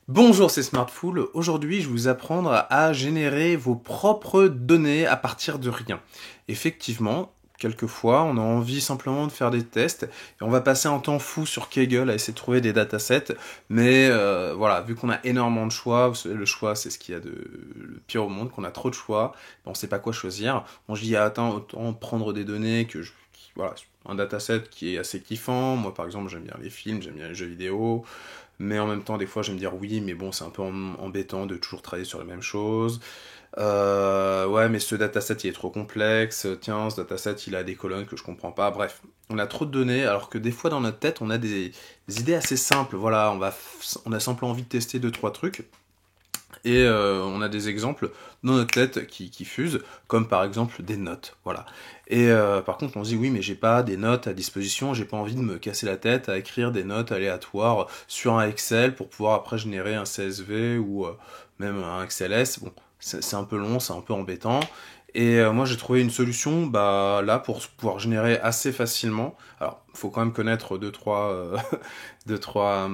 Bonjour, c'est Smartful. Aujourd'hui, je vais vous apprendre à générer vos propres données à partir de rien. Effectivement, quelquefois, on a envie simplement de faire des tests et on va passer un temps fou sur Kaggle à essayer de trouver des datasets. Mais voilà, vu qu'on a énormément de choix, vous savez, le choix, c'est ce qu'il y a de le pire au monde, qu'on a trop de choix, on ne sait pas quoi choisir. On se dit, ah, attends, autant prendre des données voilà, un dataset qui est assez kiffant. Moi, par exemple, j'aime bien les films, j'aime bien les jeux vidéo. Mais en même temps, des fois, je vais me dire oui, mais bon, c'est un peu embêtant de toujours travailler sur la même chose. Ouais, mais ce dataset, il est trop complexe. Tiens, ce dataset, il a des colonnes que je comprends pas. Bref, on a trop de données, alors que des fois, dans notre tête, on a des idées assez simples. Voilà, on a simplement envie de tester deux, trois trucs. Et on a des exemples dans notre tête qui fusent, comme par exemple des notes, voilà. Et par contre, on se dit oui, mais j'ai pas des notes à disposition, j'ai pas envie de me casser la tête à écrire des notes aléatoires sur un Excel pour pouvoir après générer un CSV ou même un XLS. Bon, c'est un peu long, c'est un peu embêtant. Et moi, j'ai trouvé une solution, bah là, pour pouvoir générer assez facilement. Alors, faut quand même connaître deux trois, deux trois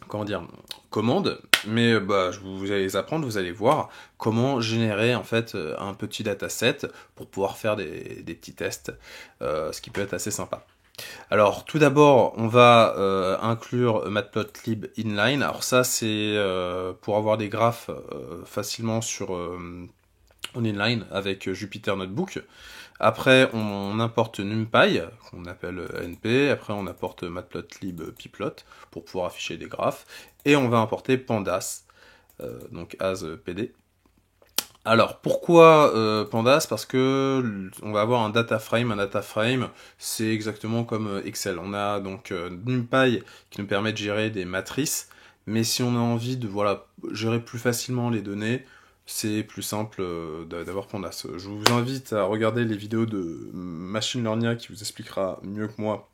comment dire, commandes, mais bah, vous allez les apprendre, vous allez voir comment générer en fait un petit dataset pour pouvoir faire des petits tests, ce qui peut être assez sympa. Alors tout d'abord, on va inclure Matplotlib inline. Alors ça, c'est pour avoir des graphes facilement en inline avec Jupyter Notebook. Après, on importe NumPy, qu'on appelle NP. Après, on importe Matplotlib Pyplot pour pouvoir afficher des graphes. Et on va importer Pandas, donc as PD. Alors, pourquoi Pandas? Parce que on va avoir un data frame. Un data frame, c'est exactement comme Excel. On a donc NumPy qui nous permet de gérer des matrices. Mais si on a envie de voilà, gérer plus facilement les données, c'est plus simple d'avoir Pandas. Je vous invite à regarder les vidéos de Machine Learning qui vous expliquera mieux que moi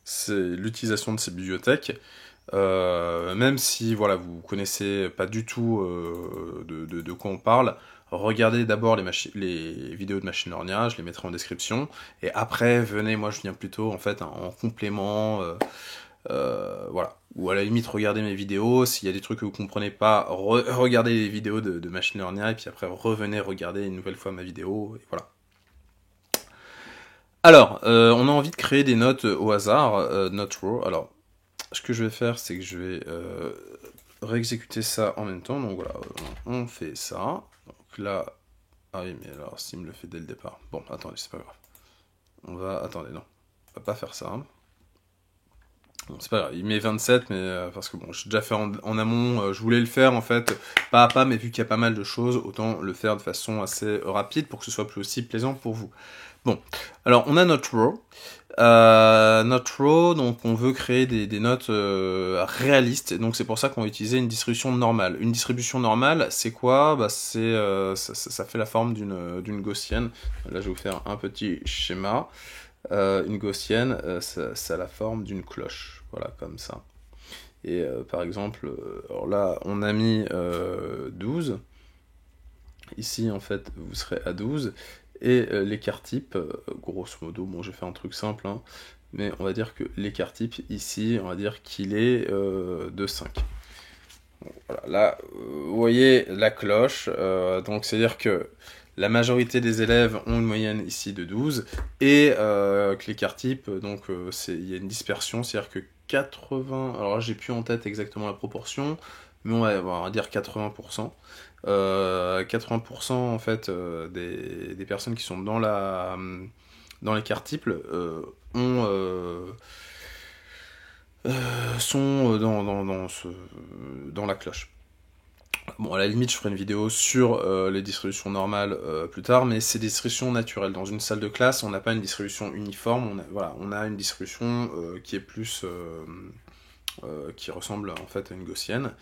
c'est l'utilisation de ces bibliothèques. Même si voilà, vous connaissez pas du tout de quoi on parle, regardez d'abord les vidéos de machine learning, je les mettrai en description, et après venez, moi je viens plutôt en fait en complément, voilà. Ou à la limite regardez mes vidéos, s'il y a des trucs que vous comprenez pas, regardez les vidéos de machine learning, et puis après revenez regarder une nouvelle fois ma vidéo, et voilà. Alors, on a envie de créer des notes au hasard, note row. Alors, ce que je vais faire, c'est que je vais réexécuter ça en même temps. Donc voilà, on fait ça. Donc là, ah oui, mais alors s'il me le fait dès le départ. Bon, attendez, c'est pas grave. Attendez, non, on va pas faire ça. Bon, c'est pas grave, il met 27, mais parce que bon, j'ai déjà fait en amont, je voulais le faire en fait, pas à pas, mais vu qu'il y a pas mal de choses, autant le faire de façon assez rapide pour que ce soit plus aussi plaisant pour vous. Bon, alors on a notre row, donc on veut créer des notes réalistes, donc c'est pour ça qu'on va utiliser une distribution normale. Une distribution normale, c'est quoi? Bah ça fait la forme d'une gaussienne. Là, je vais vous faire un petit schéma. Une gaussienne, ça a la forme d'une cloche, voilà, comme ça. Et par exemple, alors là, on a mis 12. Ici, en fait, vous serez à 12. Et l'écart type, grosso modo, bon, j'ai fait un truc simple, hein, mais on va dire que l'écart type, ici, on va dire qu'il est de 5. Bon, voilà, là, vous voyez la cloche, donc c'est-à-dire que la majorité des élèves ont une moyenne ici de 12, et que l'écart type, donc il y a une dispersion, c'est-à-dire que 80, alors là j'ai plus en tête exactement la proportion, mais on va dire 80%. 80% en fait des personnes qui sont dans l'écart type ont sont dans la cloche. Bon, à la limite, je ferai une vidéo sur les distributions normales plus tard, mais c'est des distributions naturelles. Dans une salle de classe, on n'a pas une distribution uniforme, on a une distribution qui est plus... qui ressemble en fait à une gaussienne.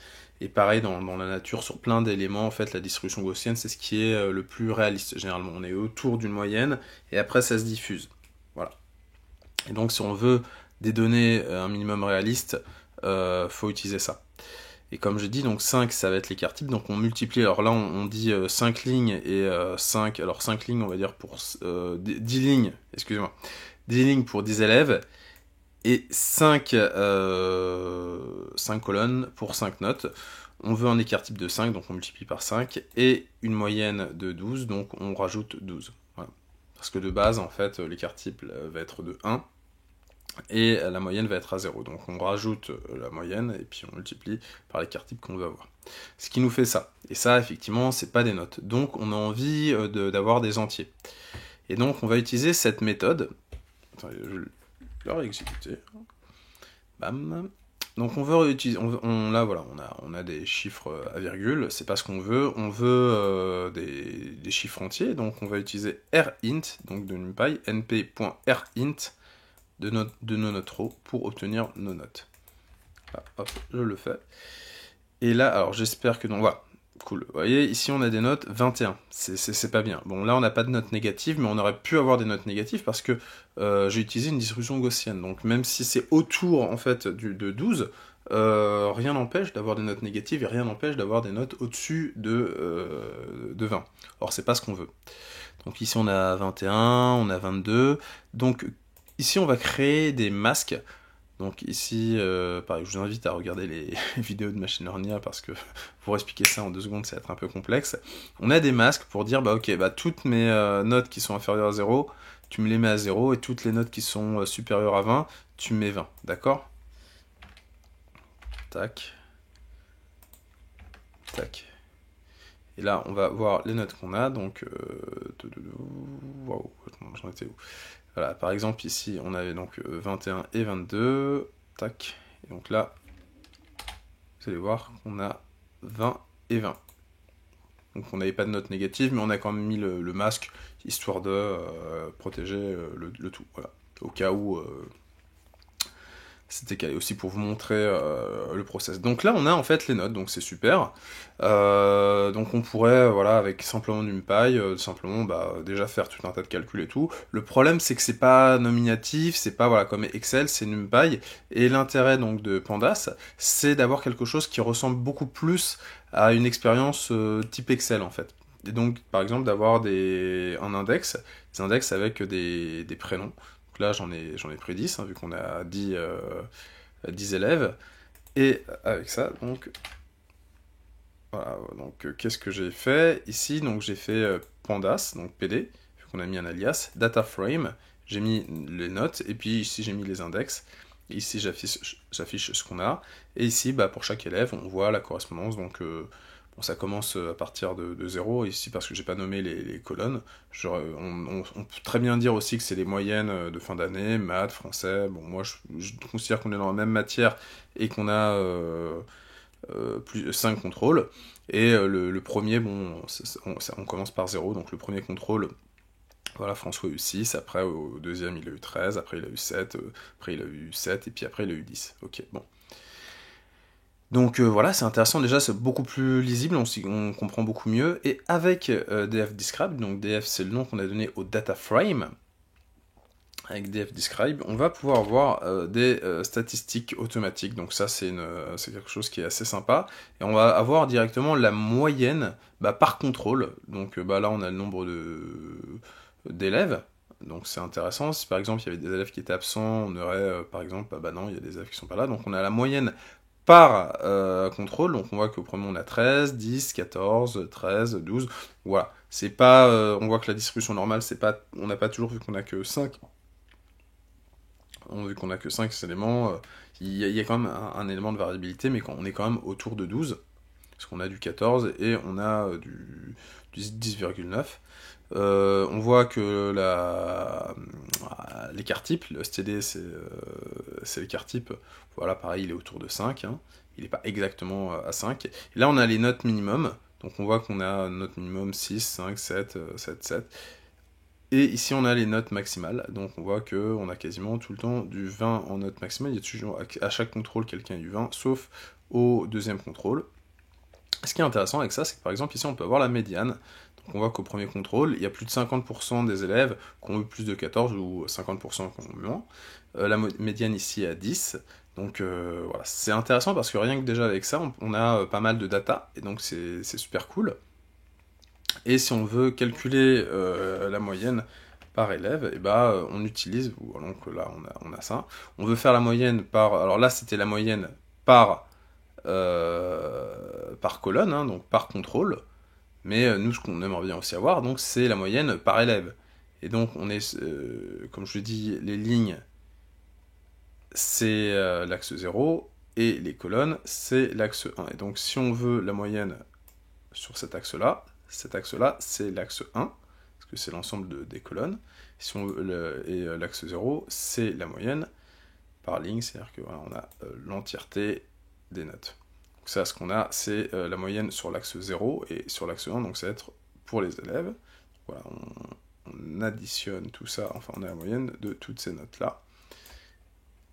Et pareil, dans la nature, sur plein d'éléments, en fait, la distribution gaussienne, c'est ce qui est le plus réaliste, généralement. On est autour d'une moyenne, et après, ça se diffuse. Voilà. Et donc, si on veut des données un minimum réalistes, faut utiliser ça. Et comme je dis, donc 5, ça va être l'écart type, donc on multiplie, alors là on dit 5 lignes et 5, alors 5 lignes on va dire pour 10 lignes, excusez-moi, 10 lignes pour 10 élèves, et 5 colonnes pour 5 notes. On veut un écart type de 5, donc on multiplie par 5, et une moyenne de 12, donc on rajoute 12. Voilà. Parce que de base, en fait, l'écart type va être de 1, et la moyenne va être à 0. Donc on rajoute la moyenne, et puis on multiplie par l'écart type qu'on veut avoir. Ce qui nous fait ça. Et ça, effectivement, c'est pas des notes. Donc on a envie d'avoir des entiers. Et donc on va utiliser cette méthode. Attendez, je vais le réexécuter. Bam. Donc on veut réutiliser, là voilà, on a des chiffres à virgule, c'est pas ce qu'on veut, on veut des chiffres entiers, donc on va utiliser rint, donc de NumPy, np.rint de nos notes row pour obtenir nos notes. Là, hop, je le fais. Et là, alors j'espère que, donc voilà, cool. Vous voyez, ici on a des notes 21, c'est pas bien. Bon, là on n'a pas de notes négatives, mais on aurait pu avoir des notes négatives parce que j'ai utilisé une distribution gaussienne. Donc même si c'est autour en fait de 12, rien n'empêche d'avoir des notes négatives et rien n'empêche d'avoir des notes au-dessus de 20. Or c'est pas ce qu'on veut. Donc ici on a 21, on a 22. Donc ici on va créer des masques. Donc ici, pareil, je vous invite à regarder les vidéos de Machine Learning parce que pour expliquer ça en 2 secondes, ça va être un peu complexe. On a des masques pour dire, bah ok, bah toutes mes notes qui sont inférieures à 0, tu me les mets à 0, et toutes les notes qui sont supérieures à 20, tu me mets 20, d'accord? Tac. Tac. Et là, on va voir les notes qu'on a, donc... Waouh, j'en étais où? Voilà, par exemple, ici, on avait donc 21 et 22. Tac. Et donc là, vous allez voir qu'on a 20 et 20. Donc on n'avait pas de note négative, mais on a quand même mis le masque, histoire de protéger le tout. Voilà. Au cas où... c'était calé aussi pour vous montrer le process. Donc là, on a en fait les notes, donc c'est super. Donc on pourrait, voilà, avec simplement NumPy, simplement déjà faire tout un tas de calculs et tout. Le problème, c'est que c'est pas nominatif, c'est pas, voilà, comme Excel, c'est NumPy. Et l'intérêt donc de Pandas, c'est d'avoir quelque chose qui ressemble beaucoup plus à une expérience type Excel en fait. Et donc, par exemple, d'avoir des index avec des prénoms. Donc là, j'en ai pris 10, hein, vu qu'on a 10 élèves. Et avec ça, donc, voilà, donc qu'est-ce que j'ai fait ici? Donc j'ai fait pandas, donc PD, vu qu'on a mis un alias, data frame, j'ai mis les notes, et puis ici j'ai mis les index. Et ici j'affiche ce qu'on a, et ici pour chaque élève on voit la correspondance. Donc bon, ça commence à partir de 0, ici parce que j'ai pas nommé les colonnes. On peut très bien dire aussi que c'est les moyennes de fin d'année, maths, français. Bon, moi je considère qu'on est dans la même matière et qu'on a plus 5 contrôles. Et le premier, bon, on commence par 0, donc le premier contrôle, voilà, François a eu 6, après au deuxième il a eu 13, après il a eu 7, après il a eu 7, et puis après il a eu 10. Ok, bon. Donc voilà, c'est intéressant, déjà c'est beaucoup plus lisible, on comprend beaucoup mieux, et avec df-describe, donc df c'est le nom qu'on a donné au data frame, avec df-describe, on va pouvoir avoir des statistiques automatiques. Donc ça c'est quelque chose qui est assez sympa, et on va avoir directement la moyenne par contrôle. Donc là on a le nombre d'élèves, donc c'est intéressant. Si par exemple il y avait des élèves qui étaient absents, on aurait par exemple, non, il y a des élèves qui sont pas là, donc on a la moyenne par contrôle. Donc on voit qu'au premier on a 13, 10, 14, 13, 12, voilà. C'est pas, on voit que la distribution normale, c'est pas, on n'a pas toujours, vu qu'on a que 5, vu qu'on a que 5 éléments, il y a quand même un élément de variabilité, mais on est quand même autour de 12, parce qu'on a du 14 et on a du 10,9. On voit que l'écart type, le STD c'est l'écart type, voilà, pareil, il est autour de 5, hein. Il n'est pas exactement à 5. Et là on a les notes minimum, donc on voit qu'on a note minimum 6, 5, 7, 7, 7. Et ici on a les notes maximales, donc on voit qu'on a quasiment tout le temps du 20 en note maximale. Il y a toujours à chaque contrôle quelqu'un a du 20, sauf au deuxième contrôle. Ce qui est intéressant avec ça, c'est que par exemple ici on peut avoir la médiane. Donc on voit qu'au premier contrôle, il y a plus de 50% des élèves qui ont eu plus de 14 ou 50% qui ont eu moins. La médiane ici est à 10. Donc voilà, c'est intéressant parce que rien que déjà avec ça, on a pas mal de data, et donc c'est super cool. Et si on veut calculer la moyenne, par élève, et bah on utilise, donc là on a ça. On veut faire la moyenne par, alors là c'était la moyenne par colonne, hein, donc par contrôle, mais nous ce qu'on aimerait bien aussi avoir, donc c'est la moyenne par élève. Et donc on est, comme je dis, les lignes c'est l'axe 0, et les colonnes c'est l'axe 1. Et donc si on veut la moyenne sur cet axe-là, c'est l'axe 1, parce que c'est l'ensemble des colonnes. Si on veut l'axe 0, c'est la moyenne par ligne, c'est-à-dire que voilà, on a l'entièreté des notes. Donc ça, ce qu'on a, c'est la moyenne sur l'axe 0 et sur l'axe 1, donc ça va être pour les élèves. Voilà, on additionne tout ça, enfin on a la moyenne de toutes ces notes-là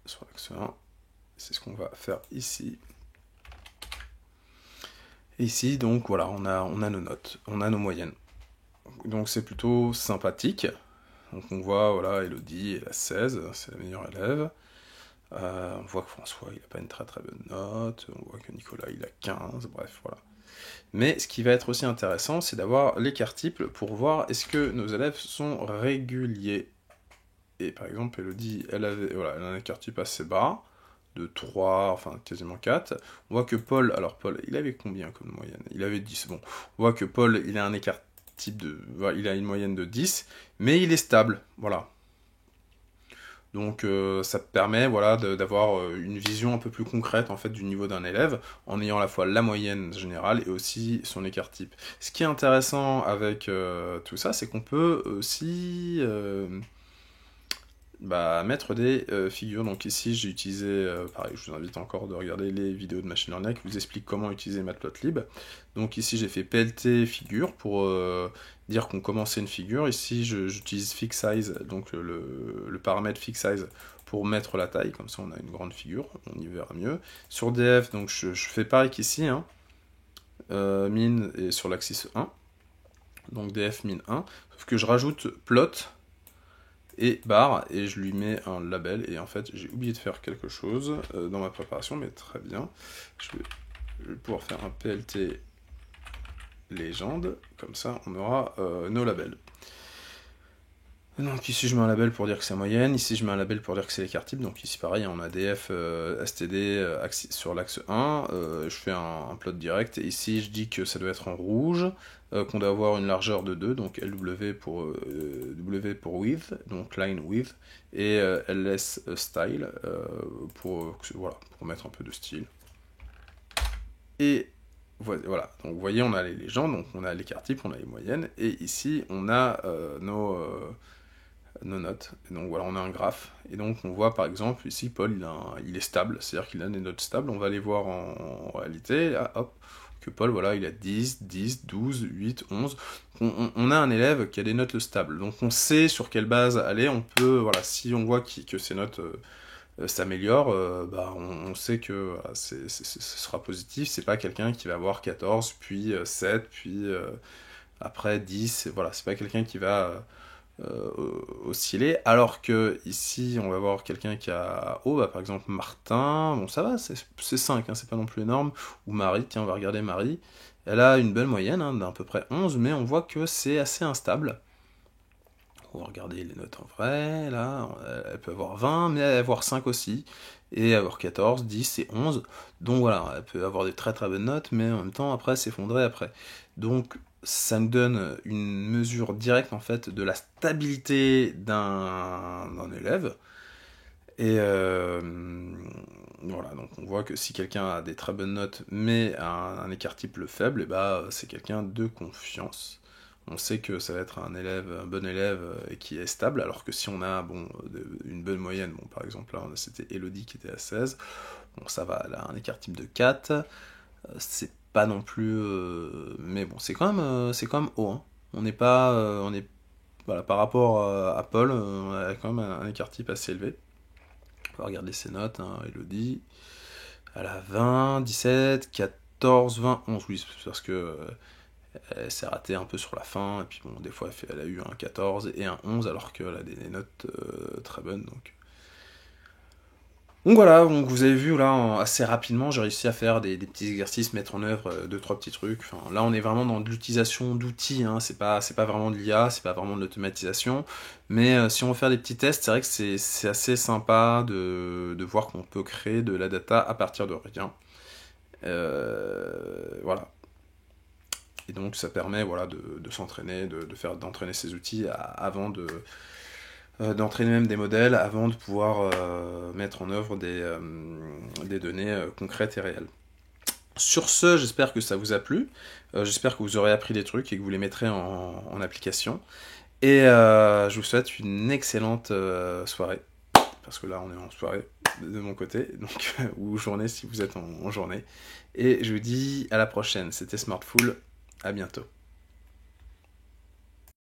sur l'axe 1. C'est ce qu'on va faire ici. Et ici, donc voilà, on a nos notes, on a nos moyennes. Donc c'est plutôt sympathique. Donc on voit, voilà, Elodie, elle a 16, c'est la meilleure élève. On voit que François, il n'a pas une très très bonne note. On voit que Nicolas, il a 15, bref, voilà. Mais ce qui va être aussi intéressant, c'est d'avoir l'écart type pour voir est-ce que nos élèves sont réguliers. Et par exemple, Elodie, elle a un écart type assez bas, de 3, enfin quasiment 4. On voit que Paul, alors Paul, il avait combien comme moyenne? Il avait 10, bon. On voit que Paul, il a un écart type il a une moyenne de 10, mais il est stable, voilà. Donc ça permet voilà, d'avoir une vision un peu plus concrète en fait, du niveau d'un élève, en ayant à la fois la moyenne générale et aussi son écart type. Ce qui est intéressant avec tout ça, c'est qu'on peut aussi mettre des figures. Donc ici j'ai utilisé, pareil, je vous invite encore de regarder les vidéos de Machine Learning qui vous expliquent comment utiliser Matplotlib. Donc ici j'ai fait PLT figure pour dire qu'on commençait une figure. Ici j'utilise fixsize, donc le paramètre fixsize pour mettre la taille, comme ça on a une grande figure, on y verra mieux. Sur df, donc je fais pareil qu'ici, hein, min est sur l'axis 1, donc df min 1, sauf que je rajoute plot et barre, et je lui mets un label, et en fait j'ai oublié de faire quelque chose dans ma préparation, mais très bien. Je vais pouvoir faire un PLT légende, comme ça on aura nos labels. Donc ici je mets un label pour dire que c'est moyenne, ici je mets un label pour dire que c'est l'écart type, donc ici pareil, on a df std sur l'axe 1, je fais un plot direct, et ici je dis que ça doit être en rouge, qu'on doit avoir une largeur de 2, donc LW pour W pour width, donc line width, et ls style pour mettre un peu de style. Et voilà, donc vous voyez, on a les légendes, donc on a l'écart type, on a les moyennes, et ici on a nos notes. Et donc voilà, on a un graphe. Et donc on voit par exemple ici Paul il est stable, c'est-à-dire qu'il a des notes stables. On va les voir en réalité. Là, hop, que Paul, voilà, il a 10, 10, 12, 8, 11. On a un élève qui a des notes stables. Donc on sait sur quelle base aller. On peut, voilà, si on voit que ces notes s'améliorent, on sait que voilà, ce sera positif. C'est pas quelqu'un qui va avoir 14, puis 7, puis après 10. Voilà, c'est pas quelqu'un qui va osciller, alors que ici on va voir quelqu'un qui a par exemple Martin, bon ça va, c'est 5, hein, c'est pas non plus énorme, ou Marie, tiens on va regarder Marie, elle a une belle moyenne hein, d'à peu près 11, mais on voit que c'est assez instable. On va regarder les notes en vrai, là, elle peut avoir 20, mais elle peut avoir 5 aussi, et avoir 14, 10 et 11, donc voilà, elle peut avoir des très très bonnes notes, mais en même temps après s'effondrer après. Donc ça nous donne une mesure directe en fait de la stabilité d'un élève. Et voilà, donc on voit que si quelqu'un a des très bonnes notes mais un écart type faible, et c'est quelqu'un de confiance. On sait que ça va être un bon élève et qui est stable, alors que si on a une bonne moyenne, par exemple là c'était Elodie qui était à 16, bon ça va, elle a un écart type de 4, c'est pas non plus mais bon c'est quand même haut, hein. On n'est pas voilà, par rapport à Paul, on a quand même un écart type assez élevé. On va regarder ses notes, hein. Elodie elle a 20, 17, 14, 20, 11, oui parce que elle s'est ratée un peu sur la fin, et puis bon, des fois elle a eu un 14 et un 11 alors qu'elle a des notes très bonnes, donc Donc voilà, donc vous avez vu là assez rapidement, j'ai réussi à faire des petits exercices, mettre en œuvre deux trois petits trucs. Enfin, là on est vraiment dans de l'utilisation d'outils, hein. C'est pas vraiment de l'IA, c'est pas vraiment de l'automatisation, mais si on veut faire des petits tests, c'est vrai que c'est assez sympa de voir qu'on peut créer de la data à partir de rien. Voilà. Et donc ça permet voilà, de s'entraîner, d'entraîner ces outils avant d'entraîner même des modèles avant de pouvoir mettre en œuvre des données concrètes et réelles. Sur ce, j'espère que ça vous a plu, j'espère que vous aurez appris des trucs et que vous les mettrez en application. Et je vous souhaite une excellente soirée, parce que là on est en soirée de mon côté, donc, ou journée si vous êtes en journée. Et je vous dis à la prochaine, c'était Smartful, à bientôt.